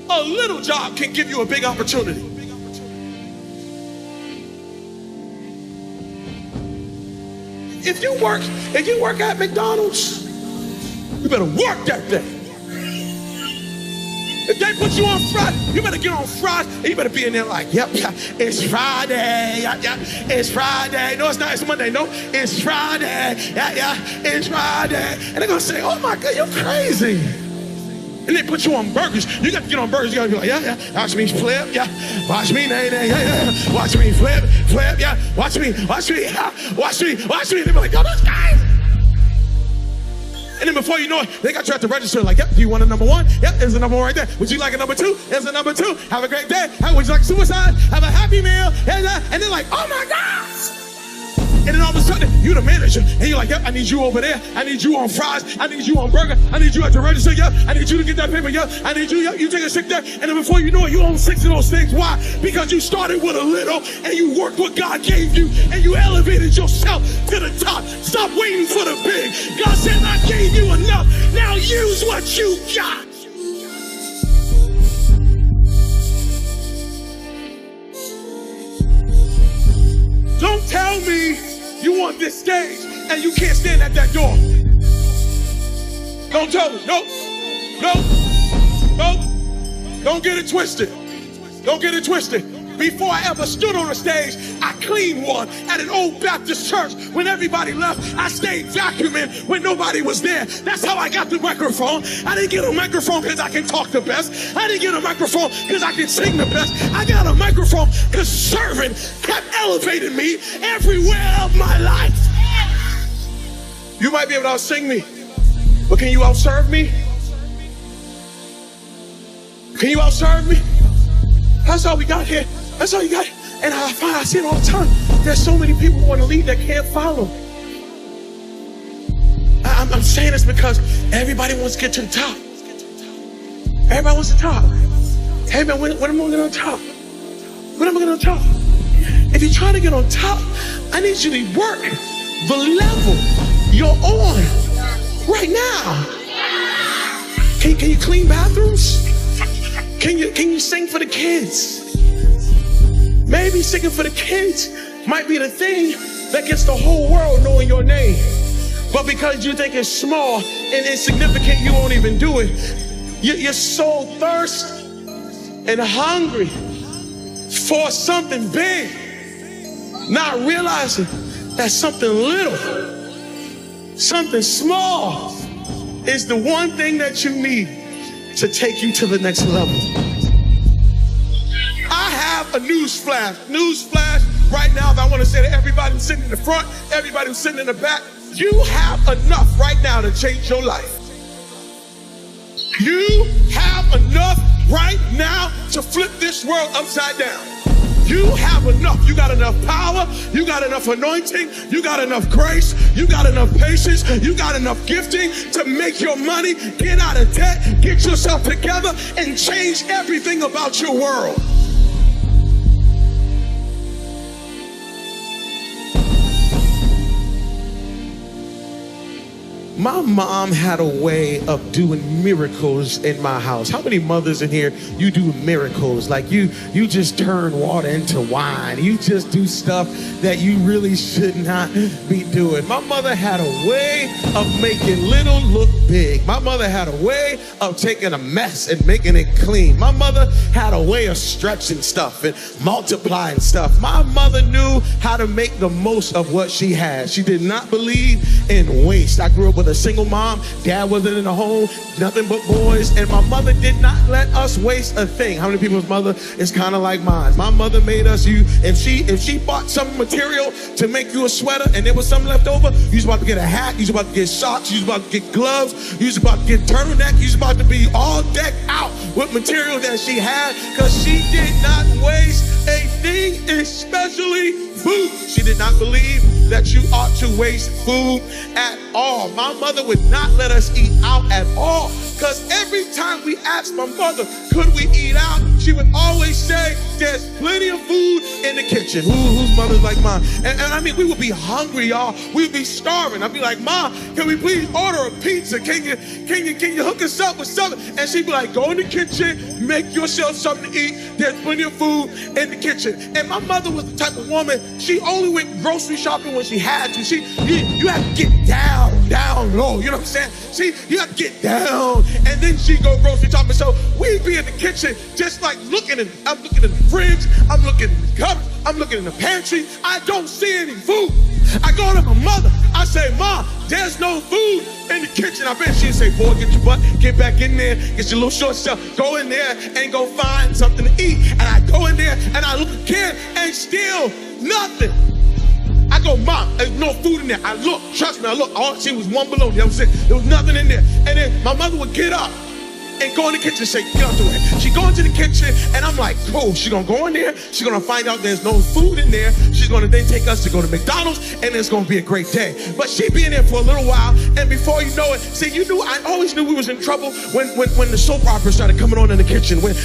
A little job can give you a big opportunity. If you work at McDonald's, you better work that day. If they put you on Friday, you better get on Friday, and you better be in there like, yep, yeah, it's Friday, yeah, it's Friday. No, it's not, it's Monday, no, it's Friday, yeah, it's Friday. And they're gonna say, oh my God, you're crazy. And they put you on burgers. You got to get on burgers. You got to be like, yeah, watch me flip, yeah. Watch me, yeah. Watch me flip, yeah. Watch me, yeah. Watch me. They be like, yo, those guys. And then before you know it, they got you at the register like, yep, do you want a number one? Yep, there's a number one right there. Would you like a number two? There's a number two. Have a great day. Would you like suicide? Have a happy meal. And they're like, oh my God. And then all of a sudden, you the manager, and you're like, yep, I need you over there. I need you on fries. I need you on burger. I need you at the register. Yep, I need you to get that paper. Yep, I need you. Yep, you take a stick there. And then before you know it, you own 6 of those things. Why? Because you started with a little, and you worked what God gave you, and you elevated yourself to the top. Stop waiting for the big. God said, I gave you enough. Now use what you got. Don't tell me you want this stage and you can't stand at that door. Don't tell me. No. Don't get it twisted. Don't get it twisted. Before I ever stood on a stage, I cleaned one at an old Baptist church. When everybody left, I stayed vacuuming when nobody was there. That's how I got the microphone. I didn't get a microphone because I can talk the best. I didn't get a microphone because I can sing the best. I got a microphone because serving kept elevating me everywhere of my life. You might be able to outsing me, but can you outserve me? Can you outserve me? That's all we got here. That's all you got. And I see it all the time. There's so many people who want to lead that can't follow. I'm saying this because everybody wants to get to the top. Everybody wants to top. Hey man, when am I going to get on top? When am I going to get on top? If you're trying to get on top, I need you to work the level you're on right now. Can you clean bathrooms? Can you sing for the kids? Maybe singing for the kids might be the thing that gets the whole world knowing your name. But because you think it's small and insignificant, you won't even do it. You're so thirsty and hungry for something big, not realizing that something little, something small is the one thing that you need to take you to the next level. I have a newsflash right now that I want to say to everybody who's sitting in the front, everybody who's sitting in the back. You have enough right now to change your life. You have enough right now to flip this world upside down. You have enough. You got enough power. You got enough anointing. You got enough grace. You got enough patience. You got enough gifting to make your money, get out of debt, get yourself together, and change everything about your world. My mom had a way of doing miracles in my house. How many mothers in here, you do miracles? Like you just turn water into wine. You just do stuff that you really should not be doing. My mother had a way of making little look big. My mother had a way of taking a mess and making it clean. My mother had a way of stretching stuff and multiplying stuff. My mother knew how to make the most of what she had. She did not believe in waste. I grew up with a single mom. Dad wasn't in the home, nothing but boys, and my mother did not let us waste a thing. How many people's mother is kind of like mine? My mother made us, if she bought some material to make you a sweater and there was something left over, you was about to get a hat, you was about to get socks, you was about to get gloves, you was about to get turtleneck, you was about to be all decked out with material that she had, because she did not waste a thing, especially food. She did not believe that you ought to waste food at all. My mother would not let us eat out at all, because every time we asked my mother, could we eat out? She would always say, there's plenty of food in the kitchen. Whose mother's like mine? And I mean, we would be hungry, y'all. We would be starving. I'd be like, Mom, can we please order a pizza? Can you hook us up with something? And she'd be like, go in the kitchen, make yourself something to eat. There's plenty of food in the kitchen. And my mother was the type of woman, she only went grocery shopping when she had to. You have to get down low. You know what I'm saying? You have to get down. And then she'd go grocery shopping. So we'd be in the kitchen just like I'm looking in the fridge, I'm looking in the cupboard, I'm looking in the pantry. I don't see any food. I go to my mother, I say, Mom, there's no food in the kitchen. I bet she'd say, boy, get your butt, get back in there, get your little short stuff, go in there and go find something to eat. And I go in there and I look again and still nothing. I go, Mom, there's no food in there. I look, trust me, I look, all I see was one bologna. That was it. There was nothing in there. And then my mother would get up and go in the kitchen and say, get out the way. She go into the kitchen and I'm like, cool, she's gonna go in there, she's gonna find out there's no food in there, she's gonna then take us to go to McDonald's and it's gonna be a great day. But she'd be in there for a little while and before you know it, see, I always knew we was in trouble when the soap opera started coming on in the kitchen, when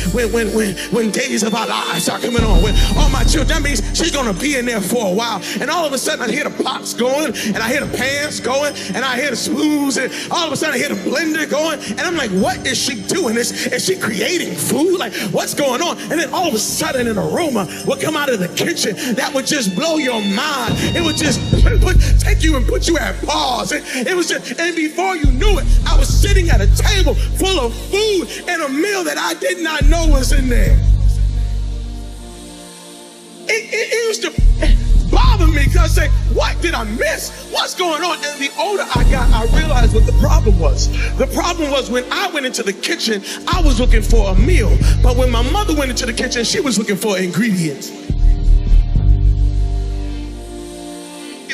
Days of Our Lives started coming on, when all my children, that means she's gonna be in there for a while. And all of a sudden I hear the pots going and I hear the pans going and I hear the spoons and all of a sudden I hear the blender going and I'm like, what is she doing? Is she creating food? Like, what's going on? And then all of a sudden an aroma would come out of the kitchen that would just blow your mind. It would just take you and put you at pause. It was just, and before you knew it, I was sitting at a table full of food and a meal that I did not know was in there. It used to bother me because I say, what did I miss? What's going on? And the older I got, I realized what the problem was. The problem was when I went into the kitchen, I was looking for a meal. But when my mother went into the kitchen, she was looking for ingredients.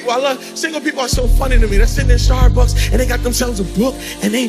I love single people are so funny to me. They're sitting in Starbucks and they got themselves a book and they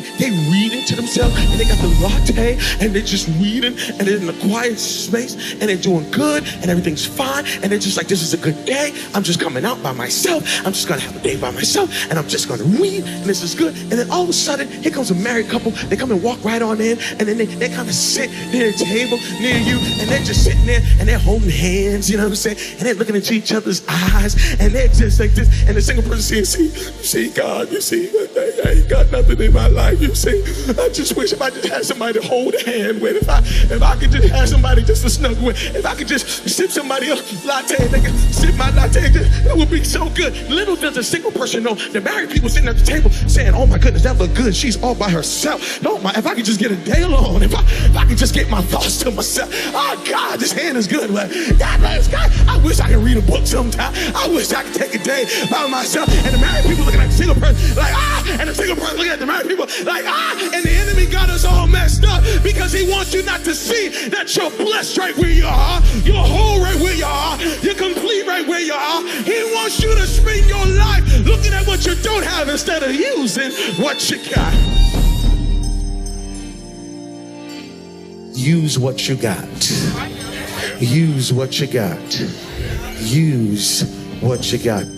reading to themselves and they got the latte and they're just reading and they're in a quiet space and they're doing good and everything's fine and they're just like, this is a good day. I'm just coming out by myself. I'm just gonna have a day by myself and I'm just gonna read and this is good. And then all of a sudden, here comes a married couple. They come and walk right on in and then they kind of sit near the table near you and they're just sitting there and they're holding hands, you know what I'm saying? And they're looking into each other's eyes and they're just like this. And the single person says, you see, God, you see, I ain't got nothing in my life, you see. I just wish if I just had somebody to hold a hand with, if I could just have somebody just to snuggle with, if I could just sip somebody else's latte and they could sip my latte, it would be so good. Little does a single person know, the married people sitting at the table saying, oh my goodness, that look good. She's all by herself. No, if I could just get a day alone, if I could just get my thoughts to myself. Oh God, this hand is good. God, I wish I could read a book sometime. I wish I could take a day by myself. And the married people looking at the single person like, and the single person looking at the married people like, and the enemy got us all messed up because he wants you not to see that you're blessed right where you are, you're whole right where you are, you're complete right where you are. He wants you to spend your life looking at what you don't have instead of using what you got. Use what you got. Use what you got. Use what you got.